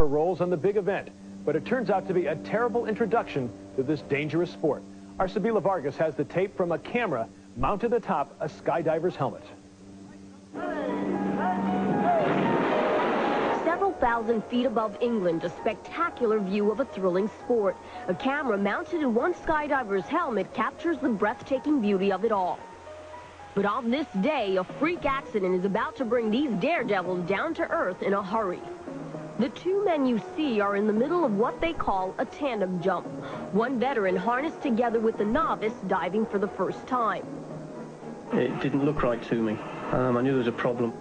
Rolls on the big event, but it turns out to be a terrible introduction to this dangerous sport. Our Sabila Vargas has the tape from a camera mounted atop a skydiver's helmet. Several thousand feet above England, a spectacular view of a thrilling sport. A camera mounted in one skydiver's helmet captures the breathtaking beauty of it all. But on this day, a freak accident is about to bring these daredevils down to earth in a hurry. The two men you see are in the middle of what they call a tandem jump. One veteran harnessed together with the novice diving for the first time. It didn't look right to me. I knew there was a problem.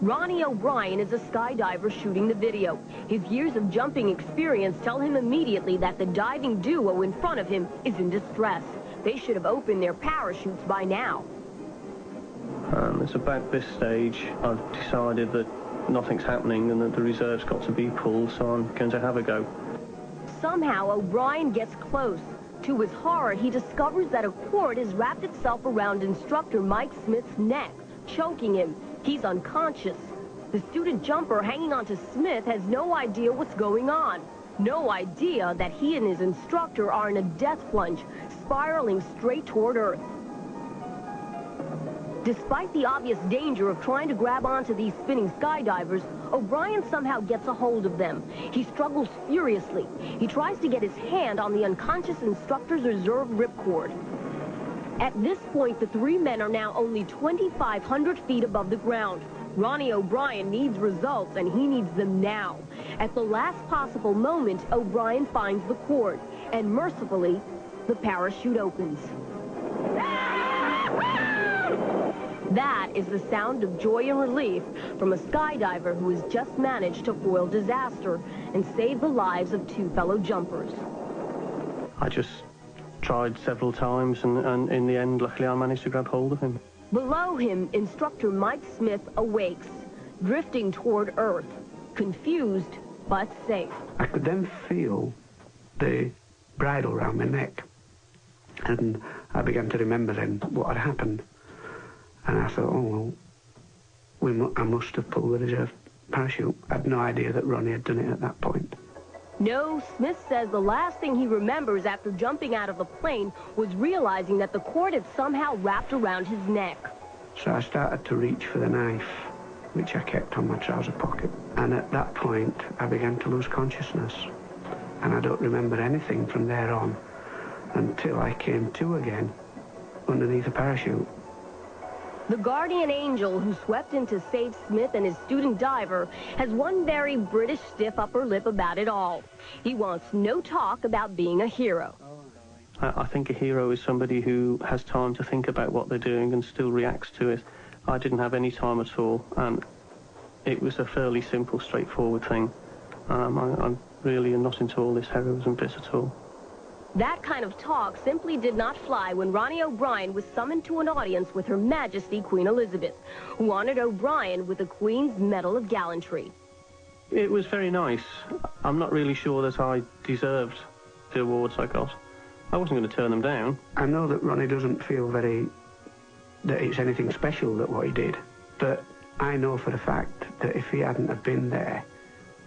Ronnie O'Brien is a skydiver shooting the video. His years of jumping experience tell him immediately that the diving duo in front of him is in distress. They should have opened their parachutes by now. It's about this stage I've decided that nothing's happening and that the reserve's got to be pulled, so I'm going to have a go. Somehow O'Brien gets close. To his horror, he discovers that a cord has wrapped itself around instructor Mike Smith's neck, choking him. He's unconscious. The student jumper hanging onto Smith has no idea what's going on. No idea that he and his instructor are in a death plunge, spiraling straight toward Earth. Despite the obvious danger of trying to grab onto these spinning skydivers, O'Brien somehow gets a hold of them. He struggles furiously. He tries to get his hand on the unconscious instructor's reserve ripcord. At this point, the three men are now only 2,500 feet above the ground. Ronnie O'Brien needs results, and he needs them now. At the last possible moment, O'Brien finds the cord, and mercifully, the parachute opens. That is the sound of joy and relief from a skydiver who has just managed to foil disaster and save the lives of two fellow jumpers. I just tried several times, and in the end, luckily, I managed to grab hold of him. Below him, instructor Mike Smith awakes, drifting toward Earth, confused but safe. I could then feel the bridle around my neck, and I began to remember then what had happened. And I thought, oh, well, I must have pulled the reserve parachute. I had no idea that Ronnie had done it at that point. No, Smith says the last thing he remembers after jumping out of the plane was realizing that the cord had somehow wrapped around his neck. So I started to reach for the knife, which I kept on my trouser pocket. And at that point, I began to lose consciousness. And I don't remember anything from there on until I came to again underneath a parachute. The guardian angel who swept in to save Smith and his student diver has one very British stiff upper lip about it all. He wants no talk about being a hero. I think a hero is somebody who has time to think about what they're doing and still reacts to it. I didn't have any time at all, and it was a fairly simple, straightforward thing. I'm really not into all this heroism bit at all. That kind of talk simply did not fly when Ronnie O'Brien was summoned to an audience with Her Majesty Queen Elizabeth, who honored O'Brien with the Queen's Medal of Gallantry. It was very nice. I'm not really sure that I deserved the awards I got. I wasn't going to turn them down. I know that Ronnie doesn't feel that it's anything special that what he did, but I know for a fact that if he hadn't have been there,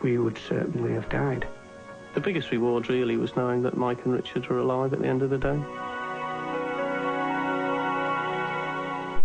we would certainly have died. The biggest reward really was knowing that Mike and Richard were alive at the end of the day.